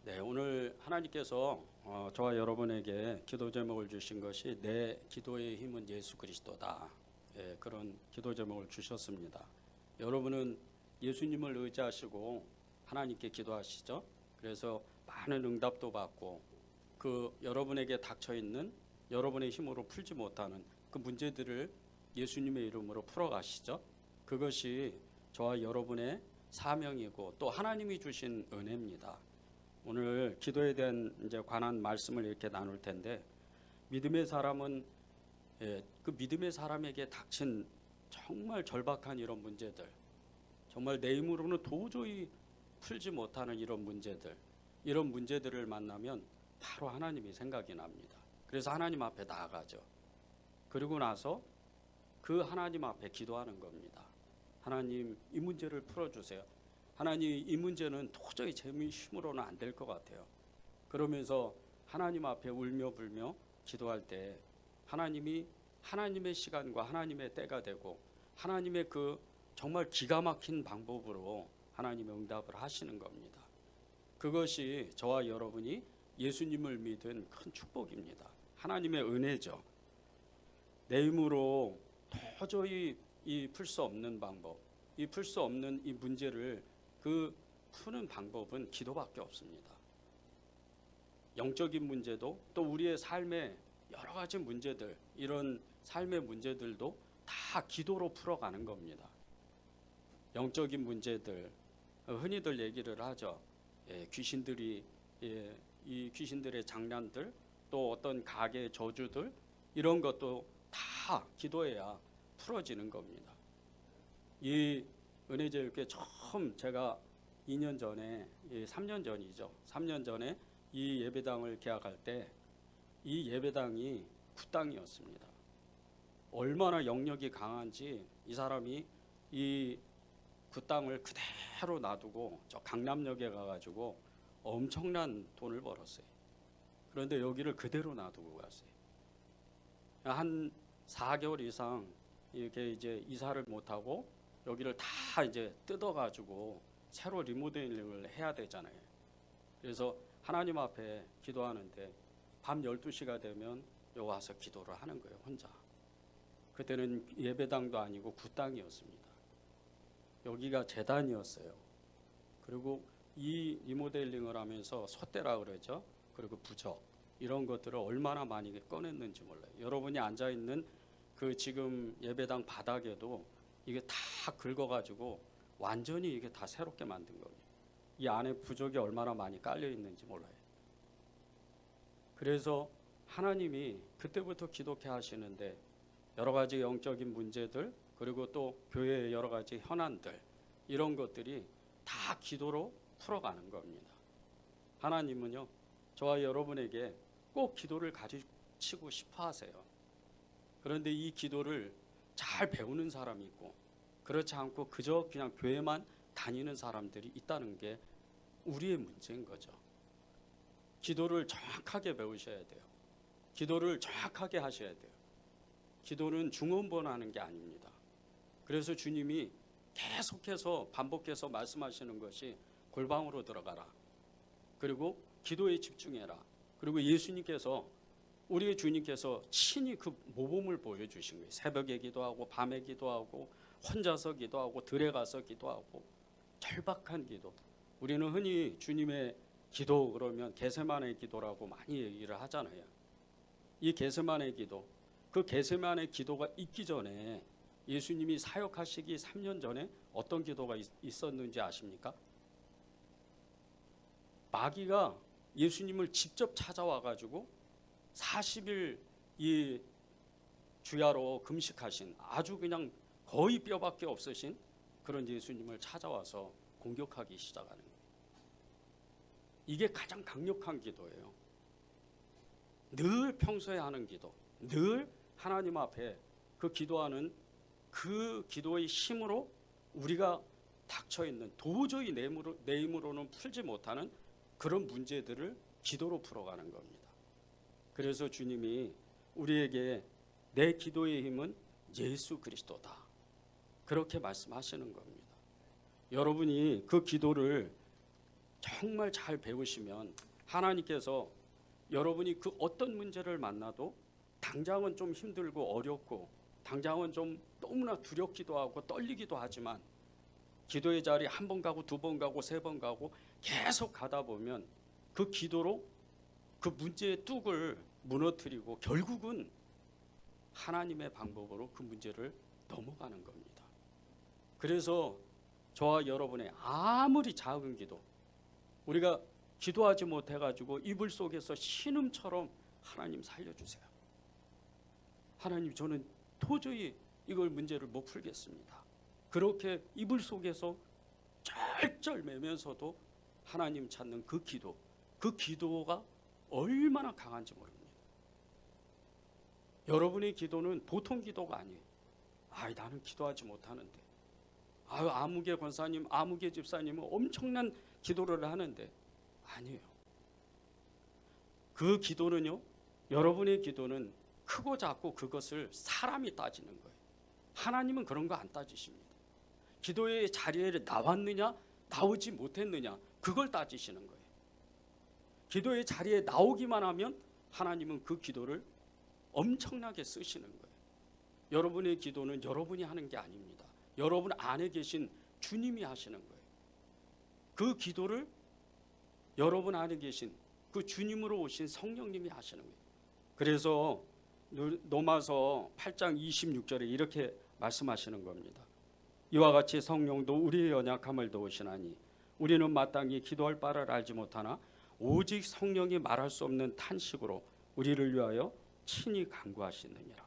네, 오늘 하나님께서 저와 여러분에게 기도 제목을 주신 것이 내 기도의 힘은 예수 그리스도다. 예, 그런 기도 제목을 주셨습니다. 여러분은 예수님을 의지하시고 하나님께 기도하시죠? 그래서 많은 응답도 받고 그 여러분에게 닥쳐 있는 여러분의 힘으로 풀지 못하는 그 문제들을 예수님의 이름으로 풀어가시죠? 그것이 저와 여러분의 사명이고 또 하나님이 주신 은혜입니다. 오늘 기도에 대한 관한 말씀을 이렇게 나눌 텐데 믿음의 사람은 그 믿음의 사람에게 닥친 정말 절박한 이런 문제들, 정말 내 힘으로는 도저히 풀지 못하는 이런 문제들을 만나면 바로 하나님이 생각이 납니다. 그래서 하나님 앞에 나아가죠. 그리고 나서 그 하나님 앞에 기도하는 겁니다. 하나님, 이 문제를 풀어주세요. 하나님, 이 문제는 도저히 제 힘으로는 안 될 것 같아요. 그러면서 하나님 앞에 울며 불며 기도할 때 하나님이 하나님의 시간과 하나님의 때가 되고 하나님의 그 정말 기가 막힌 방법으로 하나님의 응답을 하시는 겁니다. 그것이 저와 여러분이 예수님을 믿은 큰 축복입니다. 하나님의 은혜죠. 내 힘으로 도저히 풀 수 없는 방법, 풀 수 없는 이 문제를 그 푸는 방법은 기도밖에 없습니다. 영적인 문제도 또 우리의 삶의 여러 가지 문제들, 이런 삶의 문제들도 다 기도로 풀어가는 겁니다. 영적인 문제들, 흔히들 얘기를 하죠. 귀신들이, 이 귀신들의 장난들, 또 어떤 가게의 저주들, 이런 것도 다 기도해야 풀어지는 겁니다. 이 은혜제일교회 처음 제가 2년 전에, 3년 전이죠. 3년 전에 이 예배당을 개학할 때 이 예배당이 굿당이었습니다. 얼마나 영역이 강한지 이 사람이 이 굿당을 그대로 놔두고 저 강남역에 가가지고 엄청난 돈을 벌었어요. 그런데 여기를 그대로 놔두고 갔어요. 한 4개월 이상 이렇게 이제 이사를 못하고 여기를 다 이제 뜯어가지고 새로 리모델링을 해야 되잖아요. 그래서 하나님 앞에 기도하는데 밤 12시가 되면 여기 와서 기도를 하는 거예요, 혼자. 그때는 예배당도 아니고 굿당이었습니다. 여기가 제단이었어요. 그리고 이 리모델링을 하면서 솥대라 그러죠. 그리고 부적, 이런 것들을 얼마나 많이 꺼냈는지 몰라요. 여러분이 앉아있는 그 지금 예배당 바닥에도 이게 다 긁어가지고 완전히 이게 다 새롭게 만든 거예요. 이 안에 부적이 얼마나 많이 깔려 있는지 몰라요. 그래서 하나님이 그때부터 기독해 하시는데 여러 가지 영적인 문제들, 그리고 또 교회의 여러 가지 현안들, 이런 것들이 다 기도로 풀어가는 겁니다. 하나님은요, 저와 여러분에게 꼭 기도를 가르치고 싶어 하세요. 그런데 이 기도를 잘 배우는 사람이 있고 그렇지 않고 그저 그냥 교회만 다니는 사람들이 있다는 게 우리의 문제인 거죠. 기도를 정확하게 배우셔야 돼요. 기도를 정확하게 하셔야 돼요. 기도는 중언부언하는 게 아닙니다. 그래서 주님이 계속해서 반복해서 말씀하시는 것이 골방으로 들어가라. 그리고 기도에 집중해라. 그리고 예수님께서, 우리의 주님께서 친히 그 모범을 보여주신 거예요. 새벽에 기도하고 밤에 기도하고 혼자서 기도하고 들에 가서 기도하고 절박한 기도. 우리는 흔히 주님의 기도 그러면 겟세마네 기도라고 많이 얘기를 하잖아요. 이 겟세마네 기도, 그 겟세마네 기도가 있기 전에 예수님이 사역하시기 3년 전에 어떤 기도가 있었는지 아십니까? 마귀가 예수님을 직접 찾아와 가지고 40일 이 주야로 금식하신, 아주 그냥 거의 뼈밖에 없으신 그런 예수님을 찾아와서 공격하기 시작하는 거예요. 이게 가장 강력한 기도예요. 늘 평소에 하는 기도, 늘 하나님 앞에 그 기도하는 그 기도의 힘으로 우리가 닥쳐있는 도저히 내 힘으로는 풀지 못하는 그런 문제들을 기도로 풀어가는 겁니다. 그래서 주님이 우리에게 내 기도의 힘은 예수 그리스도다, 그렇게 말씀하시는 겁니다. 여러분이 그 기도를 정말 잘 배우시면 하나님께서 여러분이 그 어떤 문제를 만나도 당장은 좀 힘들고 어렵고 당장은 좀 너무나 두렵기도 하고 떨리기도 하지만 기도의 자리 한 번 가고 두 번 가고 세 번 가고 계속 가다 보면 그 기도로 그 문제의 뚝을 무너뜨리고 결국은 하나님의 방법으로 그 문제를 넘어가는 겁니다. 그래서 저와 여러분의 아무리 작은 기도, 우리가 기도하지 못해가지고 이불 속에서 신음처럼 하나님 살려주세요. 하나님 저는 도저히 이걸 문제를 못 풀겠습니다. 그렇게 이불 속에서 쩔쩔매면서도 하나님 찾는 그 기도, 그 기도가 얼마나 강한지 모릅니다. 여러분의 기도는 보통 기도가 아니에요. 나는 기도하지 못하는데. 아무개 권사님, 아무개 집사님은 엄청난 기도를 하는데. 아니에요. 그 기도는요, 여러분의 기도는 크고 작고 그것을 사람이 따지는 거예요. 하나님은 그런 거 안 따지십니다. 기도의 자리에 나왔느냐 나오지 못했느냐 그걸 따지시는 거예요. 기도의 자리에 나오기만 하면 하나님은 그 기도를 엄청나게 쓰시는 거예요. 여러분의 기도는 여러분이 하는 게 아닙니다. 여러분 안에 계신 주님이 하시는 거예요. 그 기도를 여러분 안에 계신 그 주님으로 오신 성령님이 하시는 거예요. 그래서 로마서 8장 26절에 이렇게 말씀하시는 겁니다. 이와 같이 성령도 우리의 연약함을 도우시나니 우리는 마땅히 기도할 바를 알지 못하나 오직 성령이 말할 수 없는 탄식으로 우리를 위하여 친히 간구하시느니라.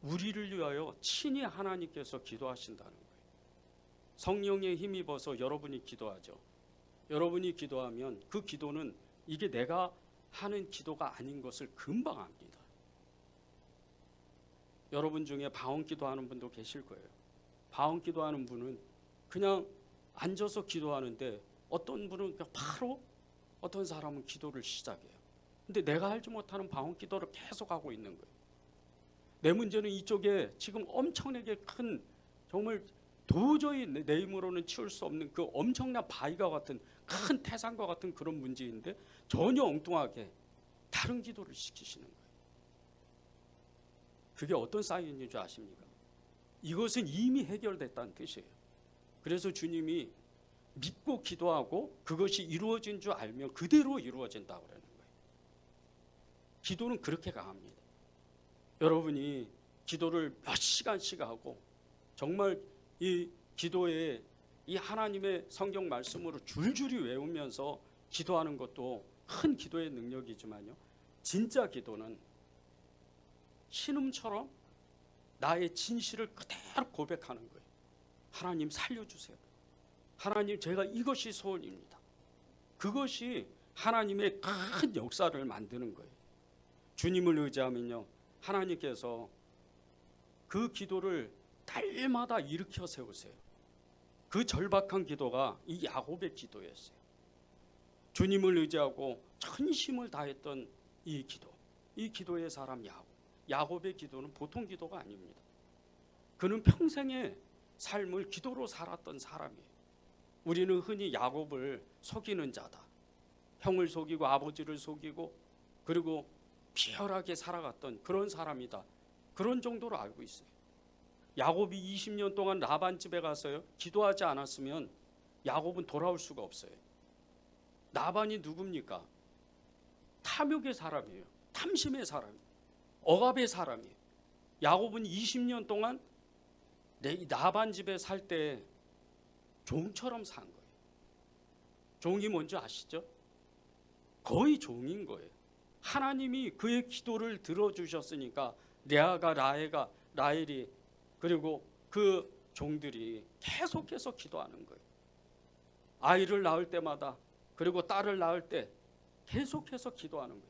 우리를 위하여 친히 하나님께서 기도하신다는 거예요. 성령에 힘입어서 여러분이 기도하죠. 여러분이 기도하면 그 기도는 이게 내가 하는 기도가 아닌 것을 금방 압니다. 여러분 중에 방언 기도하는 분도 계실 거예요. 방언 기도하는 분은 그냥 앉아서 기도하는데 어떤 분은 그냥 바로 어떤 사람은 기도를 시작해요. 근데 내가 알지 못하는 방언 기도를 계속 하고 있는 거예요. 내 문제는 이쪽에 지금 엄청나게 큰 정말 도저히 내 힘으로는 치울 수 없는 그 엄청난 바위가 같은 큰 태산과 같은 그런 문제인데 전혀 엉뚱하게 다른 기도를 시키시는 거예요. 그게 어떤 사인인 줄 아십니까? 이것은 이미 해결됐다는 뜻이에요. 그래서 주님이 믿고 기도하고 그것이 이루어진 줄 알면 그대로 이루어진다고 그러는 거예요. 기도는 그렇게 강합니다. 여러분이 기도를 몇 시간씩 하고 정말 이 기도에 이 하나님의 성경 말씀으로 줄줄이 외우면서 기도하는 것도 큰 기도의 능력이지만요, 진짜 기도는 신음처럼 나의 진실을 그대로 고백하는 거예요. 하나님 살려주세요. 하나님 제가 이것이 소원입니다. 그것이 하나님의 큰 역사를 만드는 거예요. 주님을 의지하면요, 하나님께서 그 기도를 달마다 일으켜 세우세요. 그 절박한 기도가 이 야곱의 기도였어요. 주님을 의지하고 전심을 다했던 이 기도, 이 기도의 사람 야곱의 기도는 보통 기도가 아닙니다. 그는 평생의 삶을 기도로 살았던 사람이에요. 우리는 흔히 야곱을 속이는 자다, 형을 속이고 아버지를 속이고 그리고 비열하게 살아갔던 그런 사람이다, 그런 정도로 알고 있어요. 야곱이 20년 동안 라반 집에 가서요, 기도하지 않았으면 야곱은 돌아올 수가 없어요. 라반이 누굽니까? 탐욕의 사람이에요. 탐심의 사람이에요. 억압의 사람이에요. 야곱은 20년 동안 라반 집에 살 때 종처럼 산 거예요. 종이 뭔지 아시죠? 거의 종인 거예요. 하나님이 그의 기도를 들어주셨으니까 레아가 라헬이 그리고 그 종들이 계속해서 기도하는 거예요. 아이를 낳을 때마다 그리고 딸을 낳을 때 계속해서 기도하는 거예요.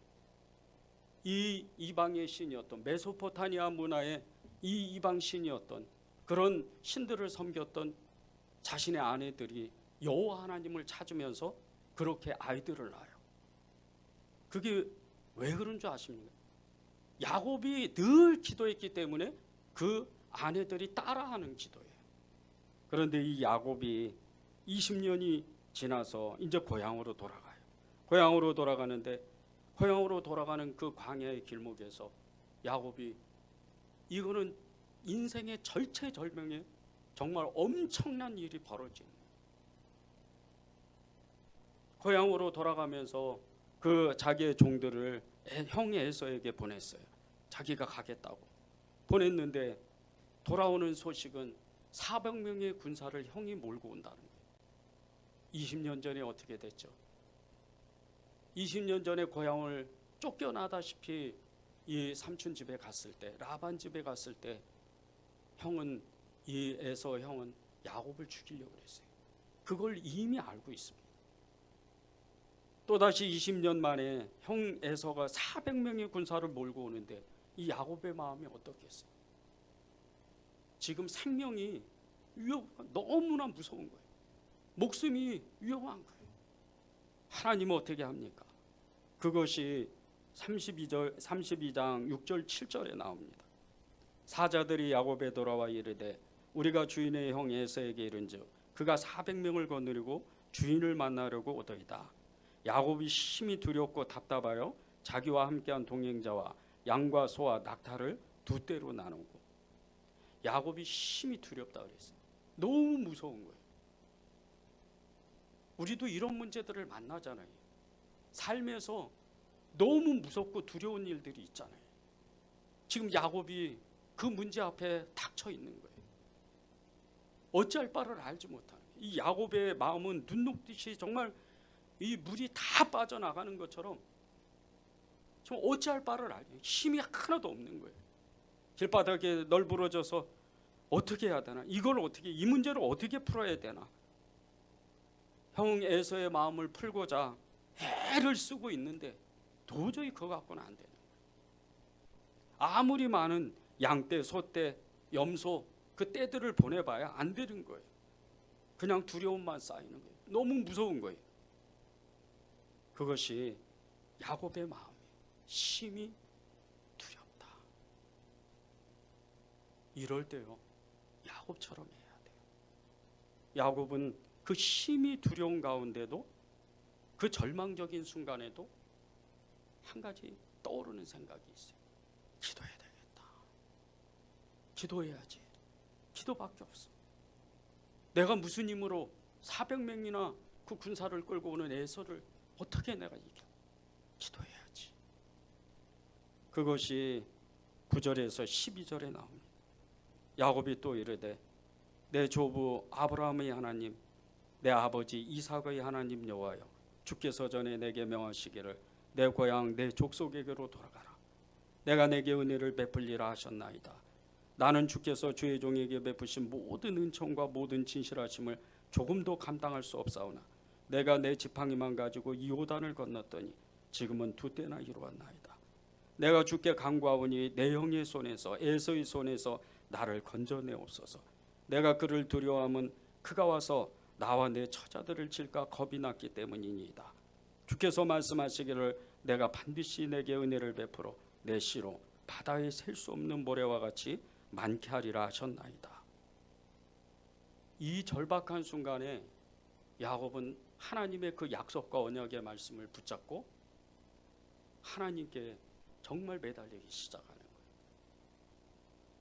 이 이방의 신이었던 메소포타미아 문화의 이 이방 신이었던 그런 신들을 섬겼던 자신의 아내들이 여호와 하나님을 찾으면서 그렇게 아이들을 낳아요. 그게 왜 그런 줄 아십니까? 야곱이 늘 기도했기 때문에 그 아내들이 따라하는 기도예요. 그런데 이 야곱이 20년이 지나서 이제 고향으로 돌아가요. 고향으로 돌아가는데 고향으로 돌아가는 그 광야의 길목에서 야곱이 이거는 인생의 절체절명의 정말 엄청난 일이 벌어지는 거예요. 고향으로 돌아가면서 그 자기의 종들을 형 에서에게 보냈어요. 자기가 가겠다고 보냈는데 돌아오는 소식은 400명의 군사를 형이 몰고 온다는 거예요. 20년 전에 어떻게 됐죠? 20년 전에 고향을 쫓겨나다시피 이 삼촌 집에 갔을 때, 라반 집에 갔을 때 형은 이 에서 형은 야곱을 죽이려고 그랬어요. 그걸 이미 알고 있습니다. 또다시 20년 만에 형 에서가 400명의 군사를 몰고 오는데 이 야곱의 마음이 어떻겠어요? 지금 생명이 너무나 무서운 거예요. 목숨이 위험한 거예요. 하나님은 어떻게 합니까? 그것이 32장 6절 7절에 나옵니다. 사자들이 야곱에 돌아와 이르되 우리가 주인의 형 에서에게 이른즉 그가 400명을 거느리고 주인을 만나려고 오더이다. 야곱이 심히 두렵고 답답하여 자기와 함께한 동행자와 양과 소와 낙타를 두 떼로 나누고. 야곱이 심히 두렵다 그랬어요. 너무 무서운 거예요. 우리도 이런 문제들을 만나잖아요. 삶에서 너무 무섭고 두려운 일들이 있잖아요. 지금 야곱이 그 문제 앞에 닥쳐 있는 거예요. 어찌할 바를 알지 못하는 거예요. 이 야곱의 마음은 눈 녹듯이 정말 이 물이 다 빠져나가는 것처럼 좀 어찌할 바를 알죠. 힘이 하나도 없는 거예요. 길바닥에 널브러져서 어떻게 해야 되나? 이걸 어떻게, 이 문제를 어떻게 풀어야 되나? 형 에서의 마음을 풀고자 애를 쓰고 있는데 도저히 그거 갖고는 안 되는 거예요. 아무리 많은 양떼, 소떼, 염소 그 떼들을 보내봐야 안 되는 거예요. 그냥 두려움만 쌓이는 거예요. 너무 무서운 거예요. 그것이 야곱의 마음이에요. 심히 두렵다. 이럴 때요, 야곱처럼 해야 돼요. 야곱은 그 심히 두려운 가운데도 그 절망적인 순간에도 한 가지 떠오르는 생각이 있어요. 기도해야 되겠다. 기도해야지. 기도밖에 없어. 내가 무슨 힘으로 400명이나 그 군사를 끌고 오는 에서를 어떻게 내가 이겨? 기도해야지. 그것이 9절에서 12절에 나옵니다. 야곱이 또 이르되 내 조부 아브라함의 하나님, 내 아버지 이삭의 하나님 여호와여, 주께서 전에 내게 명하시기를 내 고향 내 족속에게로 돌아가라. 내가 내게 은혜를 베풀리라 하셨나이다. 나는 주께서 주의 종에게 베푸신 모든 은총과 모든 진실하심을 조금도 감당할 수 없사오나 내가 내 지팡이만 가지고 이 요단을 건넜더니 지금은 두 때나 이루었나이다. 내가 주께 간구하오니 내 형의 손에서 에서의 손에서 나를 건져내옵소서. 내가 그를 두려워함은 그가 와서 나와 내 처자들을 칠까 겁이 났기 때문이니이다. 주께서 말씀하시기를 내가 반드시 내게 은혜를 베풀어 내 씨로 바다에 셀 수 없는 모래와 같이 많게 하리라 하셨나이다. 이 절박한 순간에 야곱은 하나님의 그 약속과 언약의 말씀을 붙잡고 하나님께 정말 매달리기 시작하는 거예요.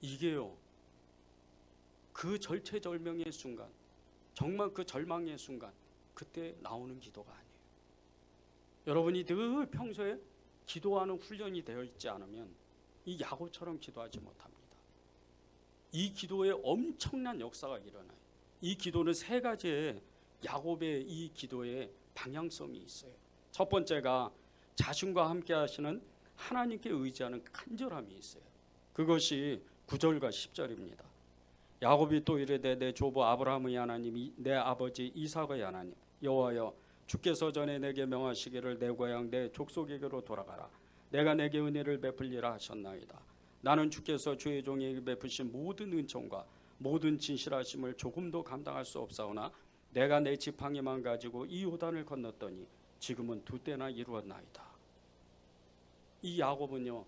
이게요, 그 절체절명의 순간, 정말 그 절망의 순간, 그때 나오는 기도가 아니에요. 여러분이 늘 평소에 기도하는 훈련이 되어 있지 않으면 이 야곱처럼 기도하지 못합니다. 이 기도에 엄청난 역사가 일어나요. 이 기도는 세 가지의 야곱의 이 기도의 방향성이 있어요. 첫 번째가 자신과 함께 하시는 하나님께 의지하는 간절함이 있어요. 그것이 9절과 10절입니다. 야곱이 또 이르되 내 조부 아브라함의 하나님, 내 아버지 이삭의 하나님 여호와여, 주께서 전에 내게 명하시기를 내 고향 내 족속에게로 돌아가라. 내가 내게 은혜를 베풀리라 하셨나이다. 나는 주께서 주의 종에게 베푸신 모든 은총과 모든 진실하심을 조금도 감당할 수 없사오나 내가 내 지팡이만 가지고 이 요단을 건넜더니 지금은 두 때나 이루었나이다. 이 야곱은요,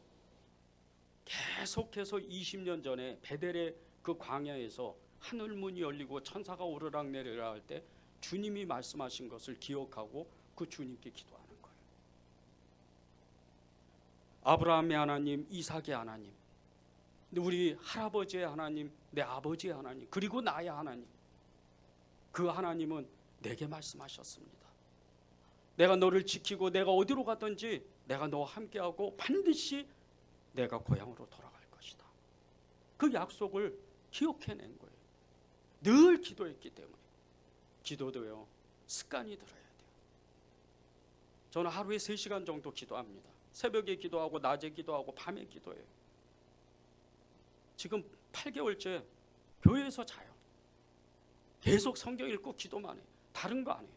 계속해서 20년 전에 베델의 그 광야에서 하늘 문이 열리고 천사가 오르락 내리락 할 때 주님이 말씀하신 것을 기억하고 그 주님께 기도하는 거예요. 아브라함의 하나님, 이삭의 하나님, 우리 할아버지의 하나님, 내 아버지의 하나님, 그리고 나의 하나님, 그 하나님은 내게 말씀하셨습니다. 내가 너를 지키고 내가 어디로 가든지 내가 너와 함께하고 반드시 내가 고향으로 돌아갈 것이다. 그 약속을 기억해낸 거예요. 늘 기도했기 때문에. 기도도요, 습관이 들어야 돼요. 저는 하루에 3시간 정도 기도합니다. 새벽에 기도하고 낮에 기도하고 밤에 기도해요. 지금 8개월째 교회에서 자요. 계속 성경 읽고 기도만 해요. 다른 거 안 해요.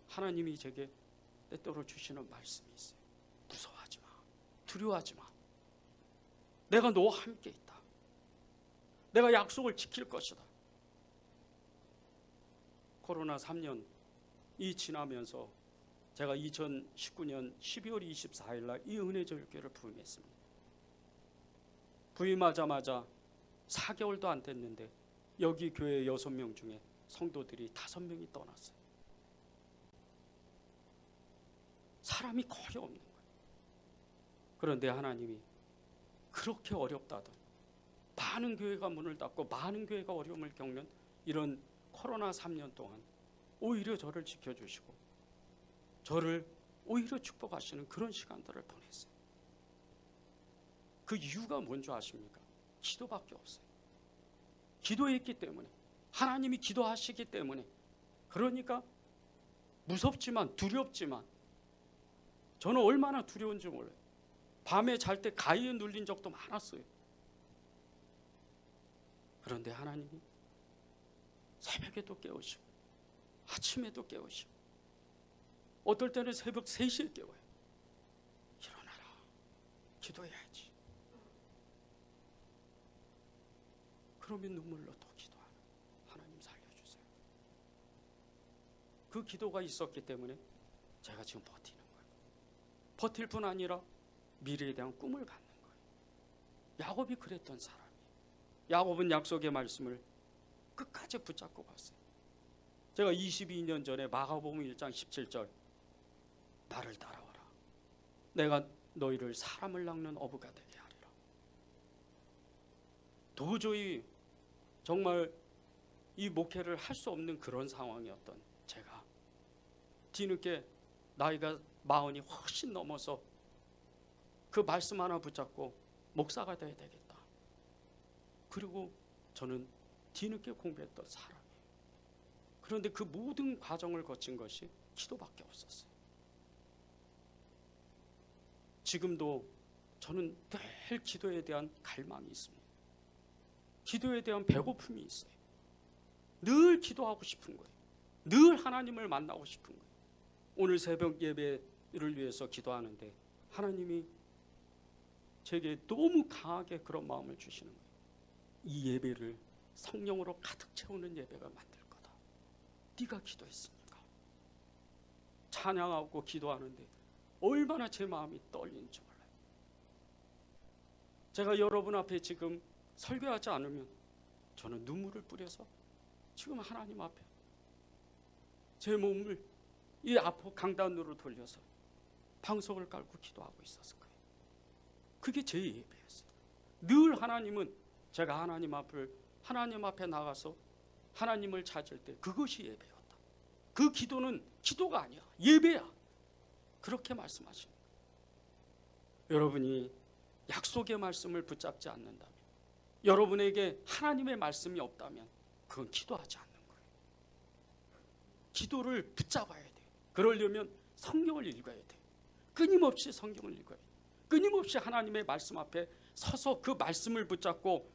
하나님이 제게 때때로 주시는 말씀이 있어요. 무서워하지 마. 두려워하지 마. 내가 너와 함께 있다. 내가 약속을 지킬 것이다. 코로나 3년이 지나면서 제가 2019년 12월 24일 날 이 은혜절교회를 부임했습니다. 부임하자마자 4개월도 안 됐는데 여기 교회 6명 중에 성도들이 5명이 떠났어요. 사람이 거의 없는 거예요. 그런데 하나님이 그렇게 어렵다던, 많은 교회가 문을 닫고 많은 교회가 어려움을 겪는 이런 코로나 3년 동안 오히려 저를 지켜주시고 저를 오히려 축복하시는 그런 시간들을 보냈어요. 그 이유가 뭔지 아십니까? 기도밖에 없어요. 기도했기 때문에, 하나님이 기도하시기 때문에. 그러니까 무섭지만 두렵지만, 저는 얼마나 두려운지 몰라요. 밤에 잘 때 가위에 눌린 적도 많았어요. 그런데 하나님이 새벽에도 깨우시고 아침에도 깨우시고, 어떨 때는 새벽 3시에 깨워요. 일어나라, 기도해야지. 그러면 눈물로 더 기도하는, 하나님 살려주세요. 그 기도가 있었기 때문에 제가 지금 버티는 거예요. 버틸 뿐 아니라 미래에 대한 꿈을 갖는 거예요. 야곱이 그랬던 사람이에요. 야곱은 약속의 말씀을 끝까지 붙잡고 갔어요. 제가 22년 전에 마가복음 1장 17절, 나를 따라와라. 내가 너희를 사람을 낚는 어부가 되게 하리라. 도저히 정말 이 목회를 할 수 없는 그런 상황이었던 제가 뒤늦게 나이가 40이 훨씬 넘어서 그 말씀 하나 붙잡고 목사가 돼야 되겠다. 그리고 저는 뒤늦게 공부했던 사람이에요. 그런데 그 모든 과정을 거친 것이 기도밖에 없었어요. 지금도 저는 늘 기도에 대한 갈망이 있습니다. 기도에 대한 배고픔이 있어요. 늘 기도하고 싶은 거예요. 늘 하나님을 만나고 싶은 거예요. 오늘 새벽 예배를 위해서 기도하는데 하나님이 제게 너무 강하게 그런 마음을 주시는 거예요. 이 예배를 성령으로 가득 채우는 예배가 만들 거다. 네가 기도했으니까. 찬양하고 기도하는데 얼마나 제 마음이 떨리는지 몰라요. 제가 여러분 앞에 지금 설교하지 않으면 저는 눈물을 뿌려서 지금 하나님 앞에 제 몸을 이 앞으로 강단으로 돌려서 방석을 깔고 기도하고 있었을 거예요. 그게 제 예배였어요. 늘 하나님은, 제가 하나님 앞에 나가서 하나님을 찾을 때 그것이 예배였다. 그 기도는 기도가 아니야, 예배야. 그렇게 말씀하십니다. 여러분이 약속의 말씀을 붙잡지 않는다면, 여러분에게 하나님의 말씀이 없다면 그건 기도하지 않는 거예요. 기도를 붙잡아야 돼요. 그러려면 성경을 읽어야 돼요. 끊임없이 성경을 읽어야 돼요. 끊임없이 하나님의 말씀 앞에 서서 그 말씀을 붙잡고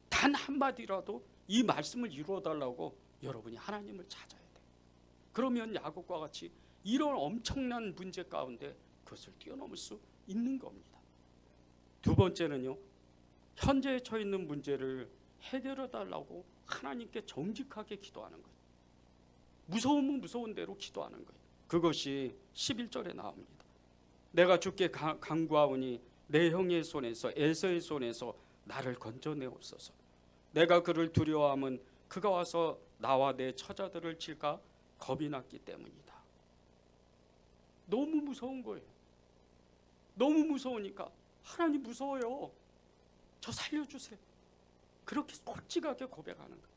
단 한마디라도 이 말씀을 이루어달라고 여러분이 하나님을 찾아야 돼요. 그러면 야곱과 같이 이런 엄청난 문제 가운데 그것을 뛰어넘을 수 있는 겁니다. 두 번째는요, 현재에 처해 있는 문제를 해결해 달라고 하나님께 정직하게 기도하는 거예요. 무서우면 무서운 대로 기도하는 거예요. 그것이 11절에 나옵니다. 내가 주께 간구하오니 내 형의 손에서, 에서의 손에서 나를 건져내옵소서. 내가 그를 두려워함은 그가 와서 나와 내 처자들을 칠까 겁이 났기 때문이다. 너무 무서운 거예요. 너무 무서우니까 하나님 무서워요. 저 살려주세요. 그렇게 솔직하게 고백하는 거예요.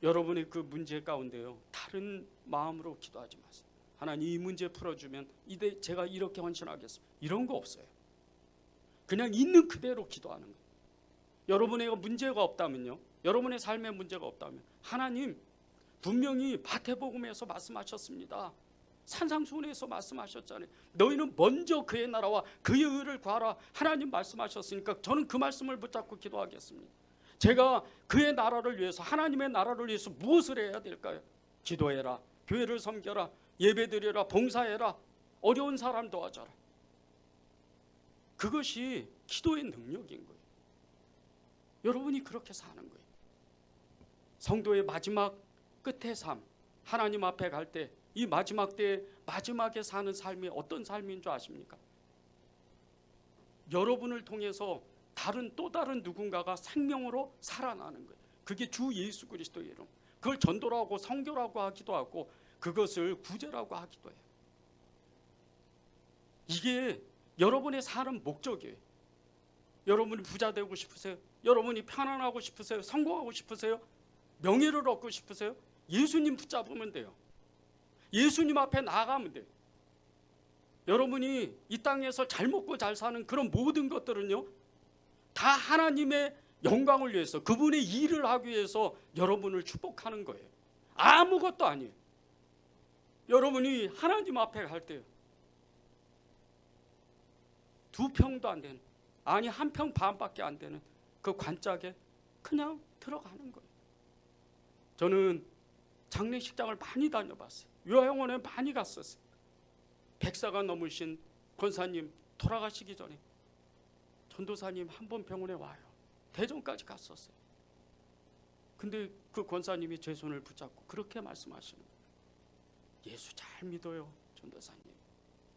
여러분의 그 문제 가운데요, 다른 마음으로 기도하지 마세요. 하나님 이 문제 풀어주면 이제 제가 이렇게 헌신하겠습니다. 이런 거 없어요. 그냥 있는 그대로 기도하는 거예요. 여러분의 문제가 없다면요, 여러분의 삶에 문제가 없다면 하나님 분명히 마태복음에서 말씀하셨습니다. 산상수훈에서 말씀하셨잖아요. 너희는 먼저 그의 나라와 그의 의를 구하라. 하나님 말씀하셨으니까 저는 그 말씀을 붙잡고 기도하겠습니다. 제가 그의 나라를 위해서, 하나님의 나라를 위해서 무엇을 해야 될까요? 기도해라, 교회를 섬겨라, 예배드려라, 봉사해라, 어려운 사람 도와줘라. 그것이 기도의 능력인 거예요. 여러분이 그렇게 사는 거예요. 성도의 마지막 끝의 삶, 하나님 앞에 갈 때 이 마지막 때에 마지막에 사는 삶이 어떤 삶인 줄 아십니까? 여러분을 통해서 또 다른 누군가가 생명으로 살아나는 거예요. 그게 주 예수 그리스도의 이름. 그걸 전도라고 성교라고 하기도 하고 그것을 구제라고 하기도 해요. 이게 여러분의 사는 목적이에요. 여러분이 부자 되고 싶으세요? 여러분이 편안하고 싶으세요? 성공하고 싶으세요? 명예를 얻고 싶으세요? 예수님 붙잡으면 돼요. 예수님 앞에 나아가면 돼요. 여러분이 이 땅에서 잘 먹고 잘 사는 그런 모든 것들은요, 다 하나님의 영광을 위해서, 그분의 일을 하기 위해서 여러분을 축복하는 거예요. 아무것도 아니에요. 여러분이 하나님 앞에 갈 때요, 2평도 안 되는, 아니 1평 반밖에 안 되는 그 관짝에 그냥 들어가는 거예요. 저는 장례식장을 많이 다녀봤어요. 요양원에 많이 갔었어요. 100세가 넘으신 권사님 돌아가시기 전에 전도사님 한 번 병원에 와요. 대전까지 갔었어요. 근데 그 권사님이 제 손을 붙잡고 그렇게 말씀하시는 거예요. 예수 잘 믿어요, 전도사님.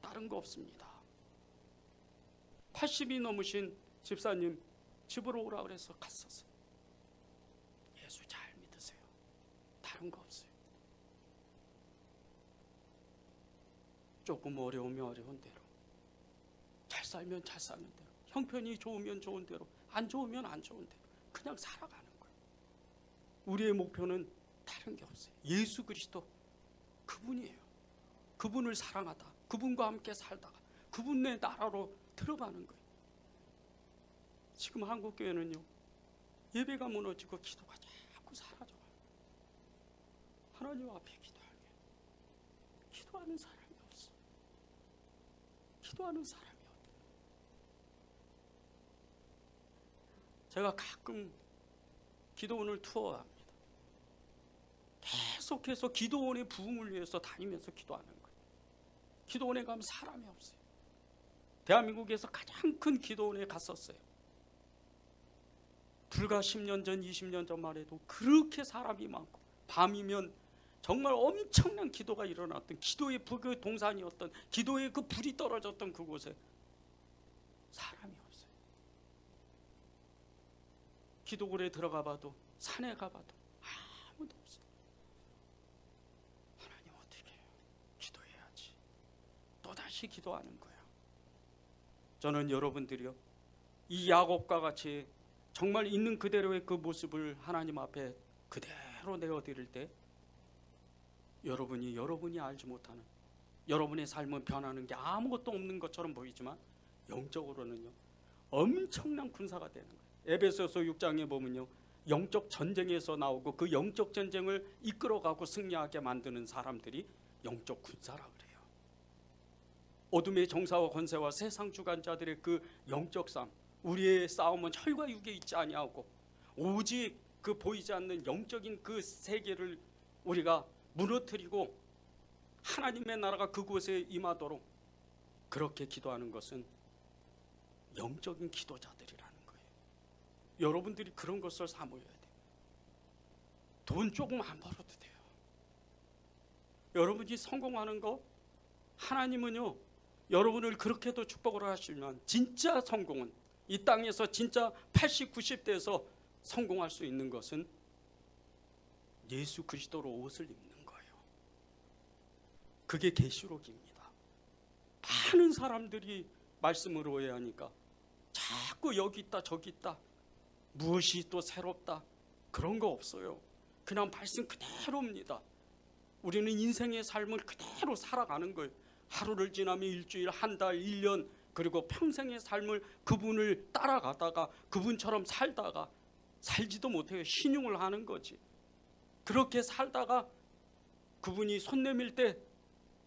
다른 거 없습니다. 80이 넘으신 집사님 집으로 오라 그래서 갔었어요. 예수 잘 믿으세요. 다른 거 없어요. 조금 어려우면 어려운 대로, 잘 살면 잘 사는 대로, 형편이 좋으면 좋은 대로, 안 좋으면 안 좋은 대로 그냥 살아가는 거예요. 우리의 목표는 다른 게 없어요. 예수 그리스도 그분이에요. 그분을 사랑하다, 그분과 함께 살다가 그분의 나라로 들어가는 거예요. 지금 한국교회는요, 예배가 무너지고 기도가 자꾸 사라져요. 하나님 앞에 기도하는 사람이 없어. 기도하는 사람이 없어. 제가 가끔 기도원을 투어합니다. 계속해서 기도원의 부흥을 위해서 다니면서 기도하는 거예요. 기도원에 가면 사람이 없어요. 대한민국에서 가장 큰 기도원에 갔었어요. 불과 10년 전, 20년 전만 해도 그렇게 사람이 많고 밤이면 정말 엄청난 기도가 일어났던, 기도의 그 동산이었던, 기도의 그 불이 떨어졌던 그곳에 사람이 없어요. 기도굴에 들어가 봐도, 산에 가봐도 아무도 없어요. 하나님 어떻게 해요? 기도해야지. 또다시 기도하는 거야. 저는 여러분들이요, 이 야곱과 같이 정말 있는 그대로의 그 모습을 하나님 앞에 그대로 내어드릴 때 여러분이 알지 못하는, 여러분의 삶은 변하는 게 아무것도 없는 것처럼 보이지만 영적으로는요 엄청난 군사가 되는 거예요. 에베소서 6장에 보면요, 영적 전쟁에서 나오고 그 영적 전쟁을 이끌어가고 승리하게 만드는 사람들이 영적 군사라 그래요. 어둠의 정사와 권세와 세상 주관자들의 그 영적 싸움, 우리의 싸움은 혈과 육에 있지 아니하고 오직 그 보이지 않는 영적인 그 세계를 우리가 무너뜨리고 하나님의 나라가 그곳에 임하도록 그렇게 기도하는 것은 영적인 기도자들이라는 거예요. 여러분들이 그런 것을 사모해야 돼요. 돈 조금 안 벌어도 돼요. 여러분이 성공하는 거, 하나님은요 여러분을 그렇게도 축복을 하시면 진짜 성공은, 이 땅에서 진짜 80, 90대에서 성공할 수 있는 것은 예수 그리스도로 옷을 입는 거예요. 그게 계시록입니다. 많은 사람들이 말씀을 오해하니까 자꾸 여기 있다 저기 있다, 무엇이 또 새롭다, 그런 거 없어요. 그냥 말씀 그대로입니다. 우리는 인생의 삶을 그대로 살아가는 거예요. 하루를 지나면 일주일, 한 달, 1년, 그리고 평생의 삶을 그분을 따라가다가 그분처럼 살다가 살지도 못해요. 신용을 하는 거지. 그렇게 살다가 그분이 손 내밀 때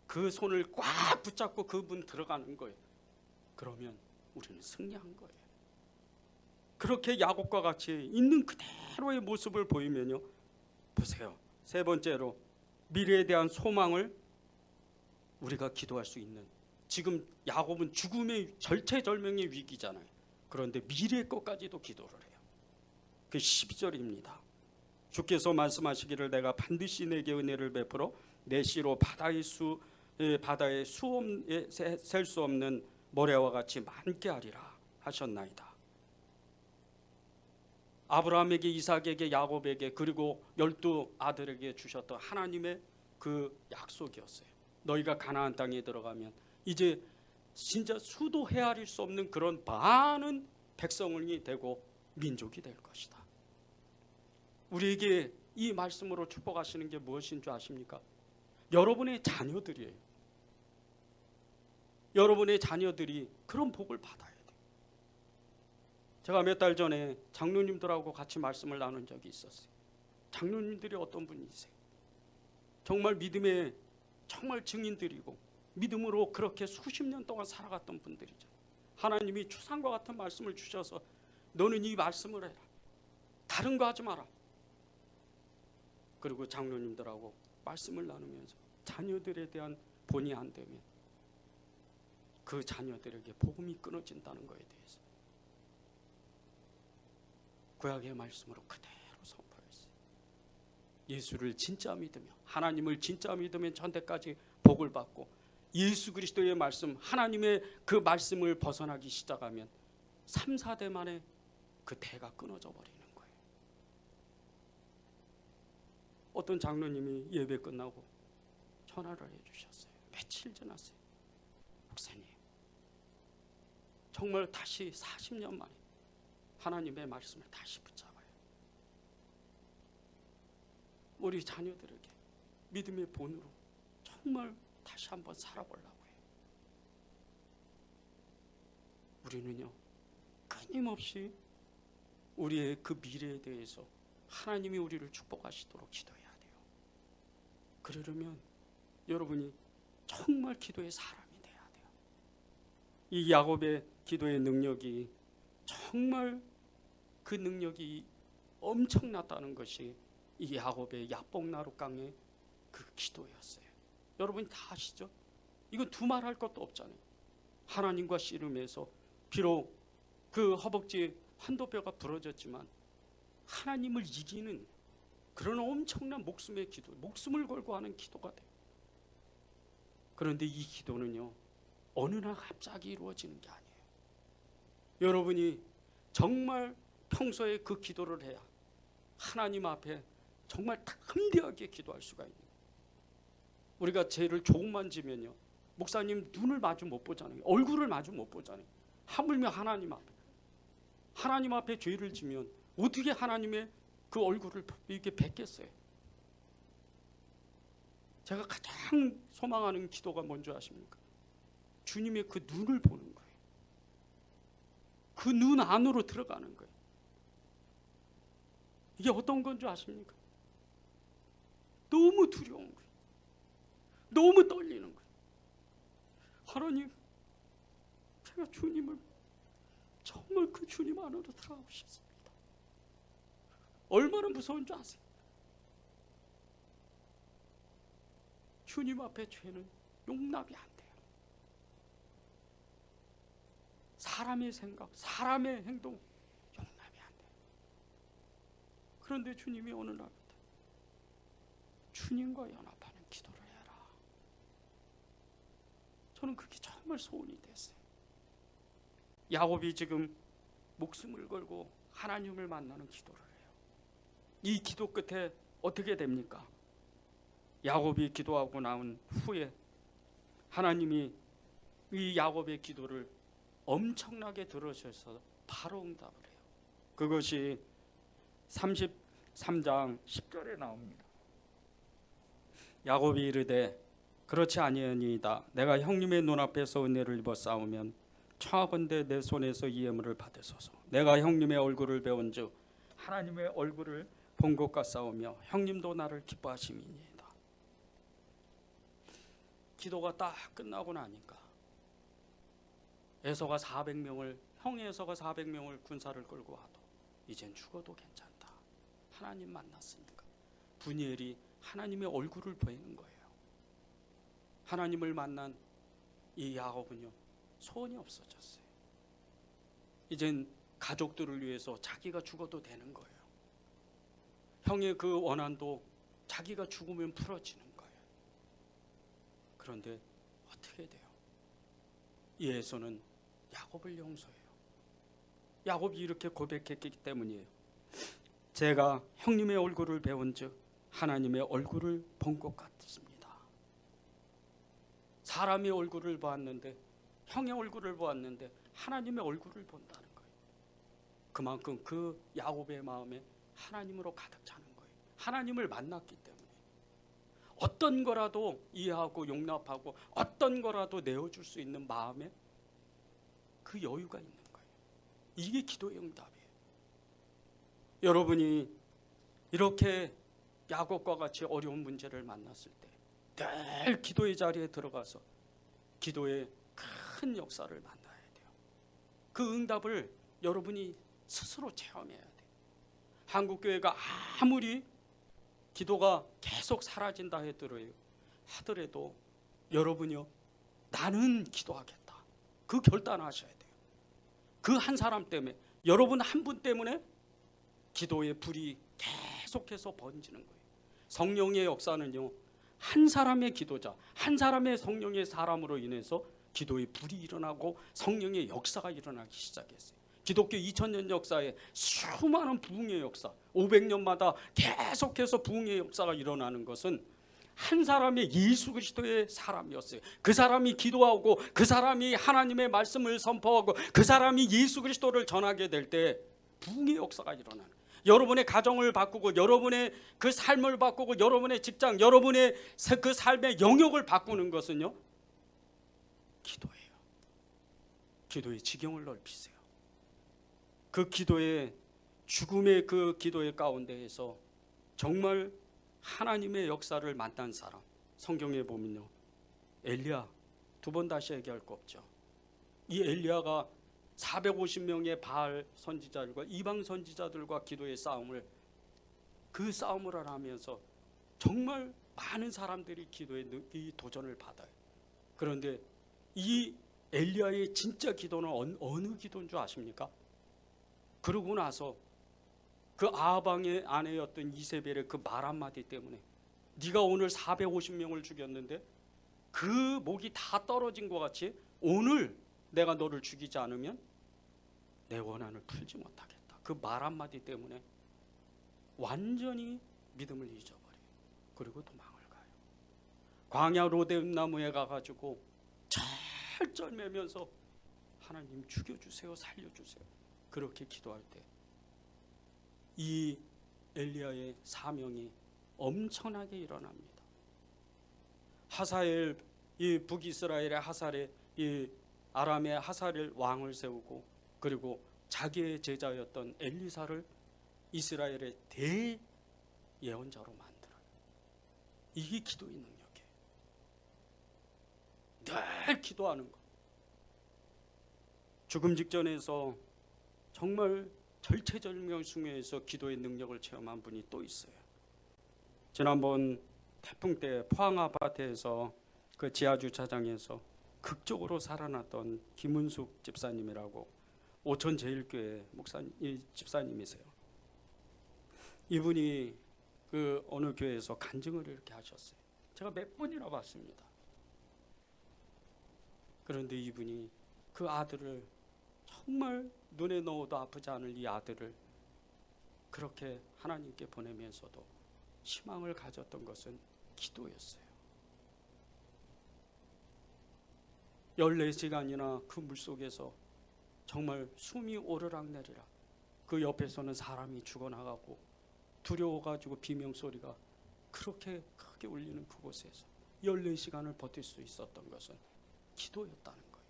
그 손을 꽉 붙잡고 그분 들어가는 거예요. 그러면 우리는 승리한 거예요. 그렇게 야곱과 같이 있는 그대로의 모습을 보이면요, 보세요. 세 번째로, 미래에 대한 소망을 우리가 기도할 수 있는, 지금 야곱은 죽음의 절체절명의 위기잖아요. 그런데 미래의 것까지도 기도를 해요. 그 12절입니다. 주께서 말씀하시기를 내가 반드시 내게 은혜를 베풀어 내 씨로 바다의 수없에 셀 수 없는 모래와 같이 많게 하리라 하셨나이다. 아브라함에게, 이삭에게, 야곱에게, 그리고 12 아들에게 주셨던 하나님의 그 약속이었어요. 너희가 가나안 땅에 들어가면 이제 진짜 수도 헤아릴 수 없는 그런 많은 백성이 되고 민족이 될 것이다. 우리에게 이 말씀으로 축복하시는 게 무엇인 줄 아십니까? 여러분의 자녀들이에요. 여러분의 자녀들이 그런 복을 받아야 돼요. 제가 몇 달 전에 장로님들하고 같이 말씀을 나눈 적이 있었어요. 장로님들이 어떤 분이세요? 정말 믿음의 정말 증인들이고 믿음으로 그렇게 수십 년 동안 살아갔던 분들이죠. 하나님이 추상과 같은 말씀을 주셔서 너는 이 말씀을 해라, 다른 거 하지 마라. 그리고 장로님들하고 말씀을 나누면서 자녀들에 대한 본의 안 되면 그 자녀들에게 복음이 끊어진다는 것에 대해서 구약의 말씀으로 그대로 선포했어요. 예수를 진짜 믿으며 하나님을 진짜 믿으면 전대까지 복을 받고, 예수 그리스도의 말씀, 하나님의 그 말씀을 벗어나기 시작하면 3, 4대 만에 그 대가 끊어져 버리는 거예요. 어떤 장로님이 예배 끝나고 전화를 해주셨어요. 며칠 지났어요. 목사님, 정말 다시 40년 만에 하나님의 말씀을 다시 붙잡아요. 우리 자녀들에게 믿음의 본으로 정말 다시 한번 살아보려고 해요. 우리는요, 끊임없이 우리의 그 미래에 대해서 하나님이 우리를 축복하시도록 기도해야 돼요. 그러려면 여러분이 정말 기도의 사람이 돼야 돼요. 이 야곱의 기도의 능력이 정말 그 능력이 엄청났다는 것이 이 야곱의 야복나룻강의 그 기도였어요. 여러분이 다 아시죠? 이건 두말할 것도 없잖아요. 하나님과 씨름해서 비록 그 허벅지에 환도뼈가 부러졌지만 하나님을 이기는 그런 엄청난 목숨의 기도, 목숨을 걸고 하는 기도가 돼요. 그런데 이 기도는요, 어느 날 갑자기 이루어지는 게 아니에요. 여러분이 정말 평소에 그 기도를 해야 하나님 앞에 정말 담대하게 기도할 수가 있는 거예요. 우리가 죄를 조금만 지면요, 목사님 눈을 마주 못 보잖아요. 얼굴을 마주 못 보잖아요. 하물며 하나님 앞에 죄를 지면 어떻게 하나님의 그 얼굴을 이렇게 뵙겠어요? 제가 가장 소망하는 기도가 뭔지 아십니까? 주님의 그 눈을 보는 거예요. 그 눈 안으로 들어가는 거예요. 이게 어떤 건 줄 아십니까? 너무 두려운 거예요. 너무 떨리는 거예요. 하나님, 제가 주님을 정말 그 주님 안으로 들어가고 싶습니다. 얼마나 무서운 줄 아세요? 주님 앞에 죄는 용납이 안 돼요. 사람의 생각, 사람의 행동 용납이 안 돼요. 그런데 주님이 어느 날부터 주님과 연합하는 기도를 해라. 저는 그게 정말 소원이 됐어요. 야곱이 지금 목숨을 걸고 하나님을 만나는 기도를 해요. 이 기도 끝에 어떻게 됩니까? 야곱이 기도하고 나온 후에 하나님이 이 야곱의 기도를 엄청나게 들으셔서 바로 응답을 해요. 그것이 33장 10절에 나옵니다. 야곱이 이르되 그렇지 아니하니이다. 내가 형님의 눈앞에서 은혜를 입어 싸우면 청하건대 내 손에서 이 예물을 받으소서. 내가 형님의 얼굴을 배운즉 하나님의 얼굴을 본 것과 싸우며 형님도 나를 기뻐하심이니이다. 기도가 딱 끝나고 나니까 에서가 400명을 형 에서가 400명을 군사를 끌고 와도 이젠 죽어도 괜찮다. 하나님 만났으니까. 분이엘이 하나님의 얼굴을 보이는 거예요. 하나님을 만난 이 야곱은요, 소원이 없어졌어요. 이젠 가족들을 위해서 자기가 죽어도 되는 거예요. 형의 그 원한도 자기가 죽으면 풀어지는 거예요. 그런데 어떻게 돼요? 이 에서는 야곱을 용서해요. 야곱이 이렇게 고백했기 때문이에요. 제가 형님의 얼굴을 배운즉 하나님의 얼굴을 본 것 같습니다. 사람의 얼굴을 보았는데, 형의 얼굴을 보았는데 하나님의 얼굴을 본다는 거예요. 그만큼 그 야곱의 마음에 하나님으로 가득 차는 거예요. 하나님을 만났기 때문에 어떤 거라도 이해하고 용납하고 어떤 거라도 내어줄 수 있는 마음에 그 여유가 있는 거예요. 이게 기도의 응답이에요. 여러분이 이렇게 야곱과 같이 어려운 문제를 만났을 때 늘 기도의 자리에 들어가서 기도의 큰 역사를 만나야 돼요. 그 응답을 여러분이 스스로 체험해야 돼요. 한국교회가 아무리 기도가 계속 사라진다 하더라도 여러분이요, 나는 기도하겠다. 그 결단하셔야 돼요. 그 한 사람 때문에, 여러분 한 분 때문에 기도의 불이 계속해서 번지는 거예요. 성령의 역사는요, 한 사람의 기도자, 한 사람의 성령의 사람으로 인해서 기도의 불이 일어나고 성령의 역사가 일어나기 시작했어요. 기독교 2000년 역사에 수많은 부흥의 역사, 500년마다 계속해서 부흥의 역사가 일어나는 것은 한 사람의 예수 그리스도의 사람이었어요. 그 사람이 기도하고 그 사람이 하나님의 말씀을 선포하고 그 사람이 예수 그리스도를 전하게 될 때 부흥의 역사가 일어나는 거예요. 여러분의 가정을 바꾸고 여러분의 그 삶을 바꾸고 여러분의 직장, 여러분의 그 삶의 영역을 바꾸는 것은요, 기도예요. 기도의 지경을 넓히세요. 그 기도의 죽음의 그 기도의 가운데에서 정말 하나님의 역사를 만난 사람, 성경에 보면요, 엘리야, 두 번 다시 얘기할 거 없죠. 이 엘리야가 450명의 바알 선지자들과 이방 선지자들과 기도의 싸움을, 그 싸움을 하면서 정말 많은 사람들이 기도의 이 도전을 받아요. 그런데 이 엘리야의 진짜 기도는 어느 기도인 줄 아십니까? 그러고 나서 그 아합왕의 아내였던 이세벨의 그 말 한마디 때문에 네가 오늘 450명을 죽였는데 그 목이 다 떨어진 것 같이 오늘 내가 너를 죽이지 않으면 내 원한을 풀지 못하겠다. 그 말 한마디 때문에 완전히 믿음을 잊어버려요. 그리고 도망을 가요. 광야 로뎀 나무에 가가지고 철절매면서 하나님 죽여주세요, 살려주세요. 그렇게 기도할 때 이 엘리야의 사명이 엄청나게 일어납니다. 하사엘, 이 북이스라엘의 하사엘의 이 아람의 하사엘 왕을 세우고 그리고 자기의 제자였던 엘리사를 이스라엘의 대예언자로 만들어요. 이게 기도의 능력이에요. 늘 기도하는 것. 죽음 직전에서 정말 절체절명중에서 기도의 능력을 체험한 분이 또 있어요. 지난번 태풍 때 포항 아파트에서 그 지하주차장에서 극적으로 살아났던 김은숙 집사님이라고 오천제일교회 집사님이세요. 이분이 그 어느 교회에서 간증을 이렇게 하셨어요. 제가 몇 번이나 봤습니다. 그런데 이분이 그 아들을 정말 눈에 넣어도 아프지 않을 이 아들을 그렇게 하나님께 보내면서도 희망을 가졌던 것은 기도였어요. 14시간이나 그 물속에서 정말 숨이 오르락내리락, 그 옆에서는 사람이 죽어나가고 두려워가지고 비명소리가 그렇게 크게 울리는 그곳에서 14시간을 버틸 수 있었던 것은 기도였다는 거예요.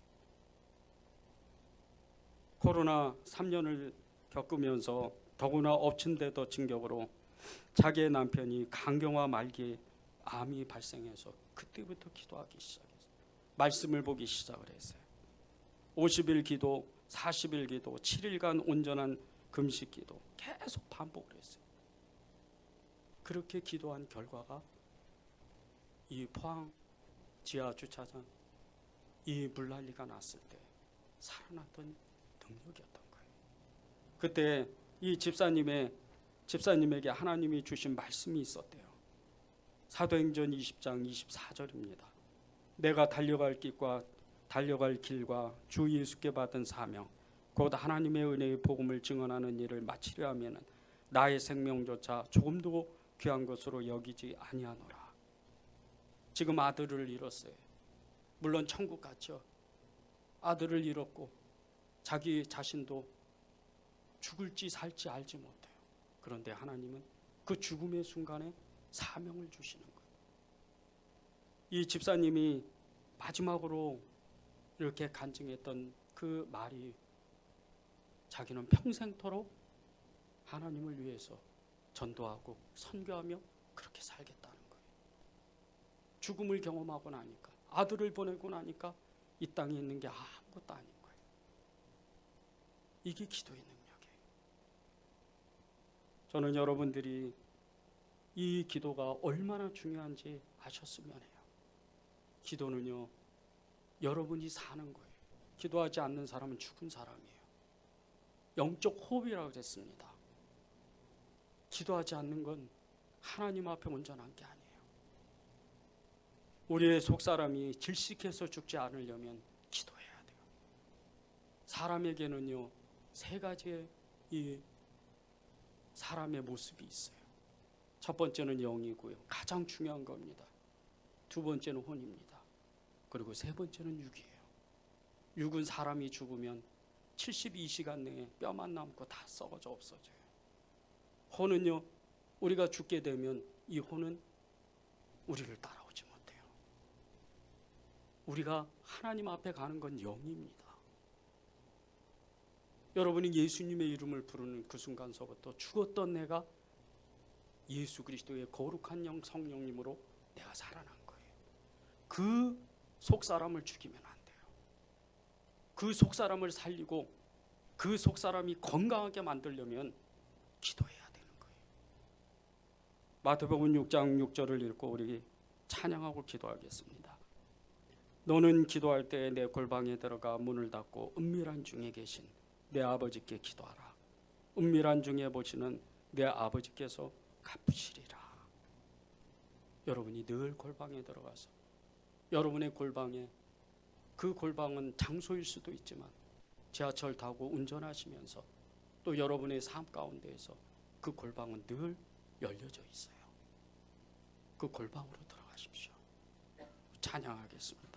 코로나 3년을 겪으면서 더구나 엎친 데 더 진격으로 자기의 남편이 간경화 말기에 암이 발생해서 그때부터 기도하기 시작했어요. 말씀을 보기 시작을 했어요. 50일 기도, 40일 기도, 7일간 온전한 금식 기도 계속 반복을 했어요. 그렇게 기도한 결과가 이 포항 지하 주차장 이 물난리가 났을 때 살아났던 능력이었던 거예요. 그때 이 집사님에게 하나님이 주신 말씀이 있었대요. 사도행전 20장 24절입니다. 내가 달려갈 길과 주 예수께 받은 사명 곧 하나님의 은혜의 복음을 증언하는 일을 마치려 하면 나의 생명조차 조금도 귀한 것으로 여기지 아니하노라. 지금 아들을 잃었어요. 물론 천국 갔죠. 아들을 잃었고 자기 자신도 죽을지 살지 알지 못해요. 그런데 하나님은 그 죽음의 순간에 사명을 주시는 거예요. 이 집사님이 마지막으로 이렇게 간증했던 그 말이 자기는 평생토록 하나님을 위해서 전도하고 선교하며 그렇게 살겠다는 거예요. 죽음을 경험하고 나니까, 아들을 보내고 나니까 이 땅에 있는 게 아무것도 아닌 거예요. 이게 기도의 능력이에요. 저는 여러분들이 이 기도가 얼마나 중요한지 아셨으면 해요. 기도는요, 여러분이 사는 거예요. 기도하지 않는 사람은 죽은 사람이에요. 영적 호흡이라고 했습니다. 기도하지 않는 건 하나님 앞에 온전한 게 아니에요. 우리의 속사람이 질식해서 죽지 않으려면 기도해야 돼요. 사람에게는요, 세 가지의 이 사람의 모습이 있어요. 첫 번째는 영이고요. 가장 중요한 겁니다. 두 번째는 혼입니다. 그리고 세 번째는 육이에요. 육은 사람이 죽으면 72시간 내에 뼈만 남고 다 썩어져 없어져요. 혼은요, 우리가 죽게 되면 이 혼은 우리를 따라오지 못해요. 우리가 하나님 앞에 가는 건 영입니다. 여러분이 예수님의 이름을 부르는 그 순간서부터 죽었던 내가 예수 그리스도의 거룩한 영 성령님으로 내가 살아난 거예요. 그 속사람을 죽이면 안 돼요. 그 속사람을 살리고 그 속사람이 건강하게 만들려면 기도해야 되는 거예요. 마태복음 6장 6절을 읽고 우리 찬양하고 기도하겠습니다. 너는 기도할 때 내 골방에 들어가 문을 닫고 은밀한 중에 계신 내 아버지께 기도하라. 은밀한 중에 보시는 내 아버지께서 갚으시리라. 여러분이 늘 골방에 들어가서 여러분의 골방에, 그 골방은 장소일 수도 있지만 지하철 타고 운전하시면서 또 여러분의 삶 가운데에서 그 골방은 늘 열려져 있어요. 그 골방으로 들어가십시오. 찬양하겠습니다.